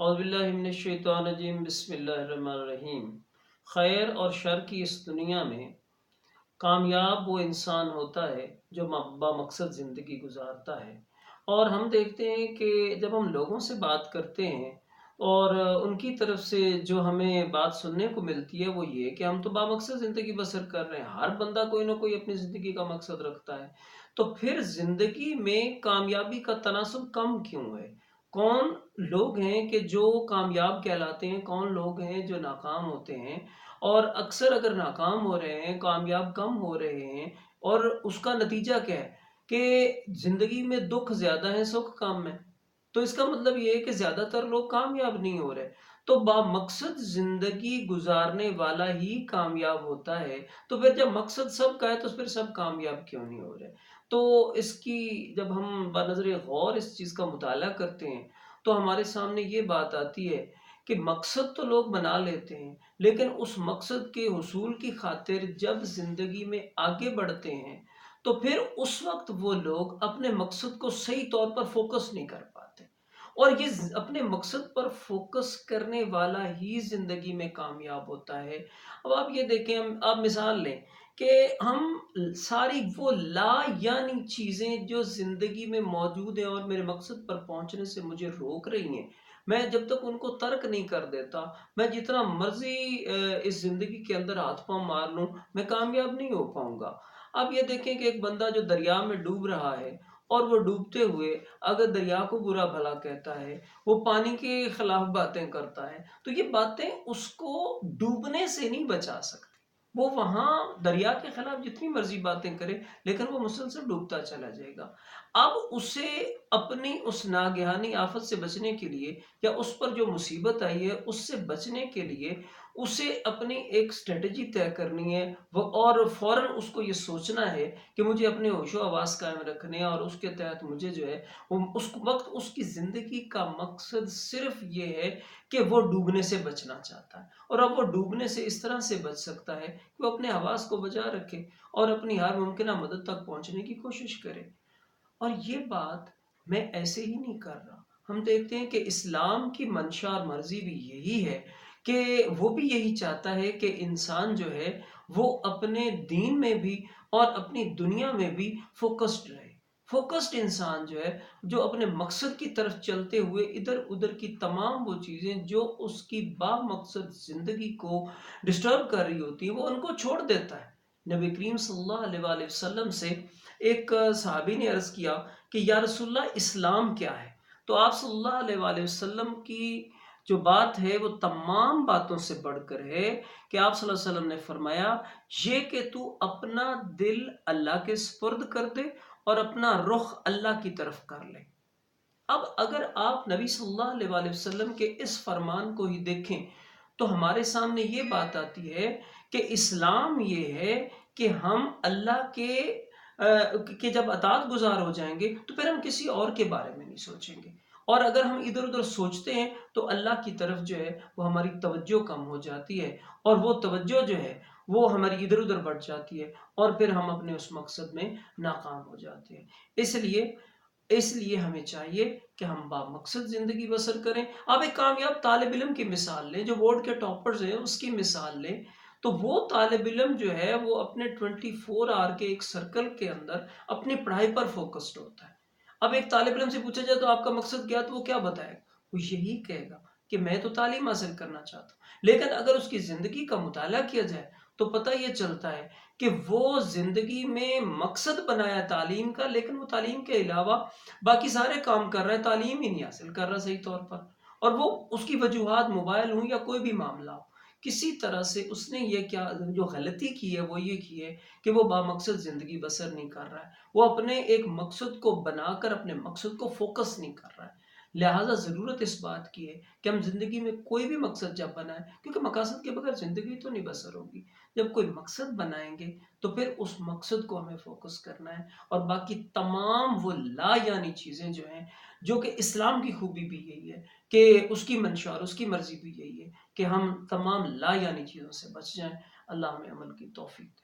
اعوذ باللہ من الشیطان الرجیم، بسم اللہ الرحمن الرحیم۔ خیر اور شر کی اس دنیا میں کامیاب وہ انسان ہوتا ہے جو بامقصد زندگی گزارتا ہے۔ اور ہم دیکھتے ہیں کہ جب ہم لوگوں سے بات کرتے ہیں اور ان کی طرف سے جو ہمیں بات سننے کو ملتی ہے وہ یہ کہ ہم تو بامقصد زندگی بسر کر رہے ہیں، ہر بندہ کوئی نہ کوئی اپنی زندگی کا مقصد رکھتا ہے۔ تو پھر زندگی میں کامیابی کا تناسب کم کیوں ہے؟ کون لوگ ہیں کہ جو کامیاب کہلاتے ہیں، کون لوگ ہیں جو ناکام ہوتے ہیں؟ اور اکثر اگر ناکام ہو رہے ہیں، کامیاب کم ہو رہے ہیں، اور اس کا نتیجہ کیا ہے کہ زندگی میں دکھ زیادہ ہیں، سکھ کم ہے، تو اس کا مطلب یہ ہے کہ زیادہ تر لوگ کامیاب نہیں ہو رہے۔ تو بامقصد زندگی گزارنے والا ہی کامیاب ہوتا ہے۔ تو پھر جب مقصد سب کا ہے تو پھر سب کامیاب کیوں نہیں ہو رہے؟ تو اس کی جب ہم بنظر غور اس چیز کا مطالعہ کرتے ہیں تو ہمارے سامنے یہ بات آتی ہے کہ مقصد تو لوگ بنا لیتے ہیں، لیکن اس مقصد کے حصول کی خاطر جب زندگی میں آگے بڑھتے ہیں تو پھر اس وقت وہ لوگ اپنے مقصد کو صحیح طور پر فوکس نہیں کر پاتے، اور یہ اپنے مقصد پر فوکس کرنے والا ہی زندگی میں کامیاب ہوتا ہے۔ اب آپ یہ دیکھیں، آپ مثال لیں کہ ہم ساری وہ لا یعنی چیزیں جو زندگی میں موجود ہیں اور میرے مقصد پر پہنچنے سے مجھے روک رہی ہیں، میں جب تک ان کو ترک نہیں کر دیتا، میں جتنا مرضی اس زندگی کے اندر ہاتھ پاؤں مار لوں، میں کامیاب نہیں ہو پاؤں گا۔ آپ یہ دیکھیں کہ ایک بندہ جو دریا میں ڈوب رہا ہے اور وہ ڈوبتے ہوئے اگر دریا کو برا بھلا کہتا ہے، وہ پانی کے خلاف باتیں کرتا ہے، تو یہ باتیں اس کو ڈوبنے سے نہیں بچا سکتی۔ وہ وہاں دریا کے خلاف جتنی مرضی باتیں کرے لیکن وہ مسلسل ڈوبتا چلا جائے گا۔ اب اسے اپنی اس ناگہانی آفت سے بچنے کے لیے، یا اس پر جو مصیبت آئی ہے اس سے بچنے کے لیے، اسے اپنی ایک سٹریٹجی طے کرنی ہے، اور فوراً اس کو یہ سوچنا ہے کہ مجھے اپنے ہوش و حواس قائم رکھنے ہیں، اور اس کے تحت مجھے جو ہے اس وقت اس کی زندگی کا مقصد صرف یہ ہے کہ وہ ڈوبنے سے بچنا چاہتا ہے۔ اور اب وہ ڈوبنے سے اس طرح سے بچ سکتا ہے کہ وہ اپنے حواس کو بچا رکھے اور اپنی ہر ممکنہ مدد تک پہنچنے کی کوشش کرے۔ اور یہ بات میں ایسے ہی نہیں کر رہا، ہم دیکھتے ہیں کہ اسلام کی منشا اور مرضی بھی یہی ہے کہ وہ بھی یہی چاہتا ہے کہ انسان جو ہے وہ اپنے دین میں بھی اور اپنی دنیا میں بھی فوکسڈ رہے۔ فوکسڈ انسان جو ہے، جو اپنے مقصد کی طرف چلتے ہوئے ادھر ادھر کی تمام وہ چیزیں جو اس کی با مقصد زندگی کو ڈسٹرب کر رہی ہوتی ہیں وہ ان کو چھوڑ دیتا ہے۔ نبی کریم صلی اللہ علیہ وآلہ وسلم سے ایک صحابی نے عرض کیا کہ یا رسول اللہ اسلام کیا ہے؟ تو آپ صلی اللہ علیہ وآلہ وسلم کی جو بات ہے وہ تمام باتوں سے بڑھ کر ہے کہ آپ صلی اللہ علیہ وسلم نے فرمایا یہ کہ تو اپنا دل اللہ کے سپرد کر دے اور اپنا رخ اللہ کی طرف کر لے۔ اب اگر آپ نبی صلی اللہ علیہ وآلہ وسلم کے اس فرمان کو ہی دیکھیں تو ہمارے سامنے یہ بات آتی ہے کہ اسلام یہ ہے کہ ہم اللہ کے جب اطاعت گزار ہو جائیں گے تو پھر ہم کسی اور کے بارے میں نہیں سوچیں گے، اور اگر ہم ادھر ادھر سوچتے ہیں تو اللہ کی طرف جو ہے وہ ہماری توجہ کم ہو جاتی ہے، اور وہ توجہ جو ہے وہ ہماری ادھر ادھر بڑھ جاتی ہے، اور پھر ہم اپنے اس مقصد میں ناکام ہو جاتے ہیں۔ اس لیے ہمیں چاہیے کہ ہم بامقصد زندگی بسر کریں۔ آپ ایک کامیاب طالب علم کی مثال لیں جو بورڈ کے ٹاپرز ہیں، اس کی مثال لیں، تو وہ طالب علم جو ہے وہ اپنے 24 آور کے ایک سرکل کے اندر اپنی پڑھائی پر فوکسڈ ہوتا ہے۔ اب ایک طالب علم سے پوچھا جائے تو آپ کا مقصد کیا، تو وہ کیا بتائے گا؟ وہ یہی کہے گا کہ میں تو تعلیم حاصل کرنا چاہتا ہوں، لیکن اگر اس کی زندگی کا مطالعہ کیا جائے تو پتہ یہ چلتا ہے کہ وہ زندگی میں مقصد بنایا تعلیم کا، لیکن وہ تعلیم کے علاوہ باقی سارے کام کر رہا ہے، تعلیم ہی نہیں حاصل کر رہا صحیح طور پر، اور وہ اس کی وجوہات موبائل ہوں یا کوئی بھی معاملہ ہو، کسی طرح سے اس نے یہ کیا جو غلطی کی ہے وہ یہ کی ہے کہ وہ بامقصد زندگی بسر نہیں کر رہا ہے، وہ اپنے ایک مقصد کو بنا کر اپنے مقصد کو فوکس نہیں کر رہا ہے۔ لہٰذا ضرورت اس بات کی ہے کہ ہم زندگی میں کوئی بھی مقصد جب بنائیں، کیونکہ مقاصد کے بغیر زندگی تو نہیں بسر ہوگی، جب کوئی مقصد بنائیں گے تو پھر اس مقصد کو ہمیں فوکس کرنا ہے، اور باقی تمام وہ لا یعنی چیزیں جو ہیں، جو کہ اسلام کی خوبی بھی یہی ہے کہ اس کی منشا اور اس کی مرضی بھی یہی ہے کہ ہم تمام لا یعنی چیزوں سے بچ جائیں۔ اللہ ہمیں عمل کی توفیق دے۔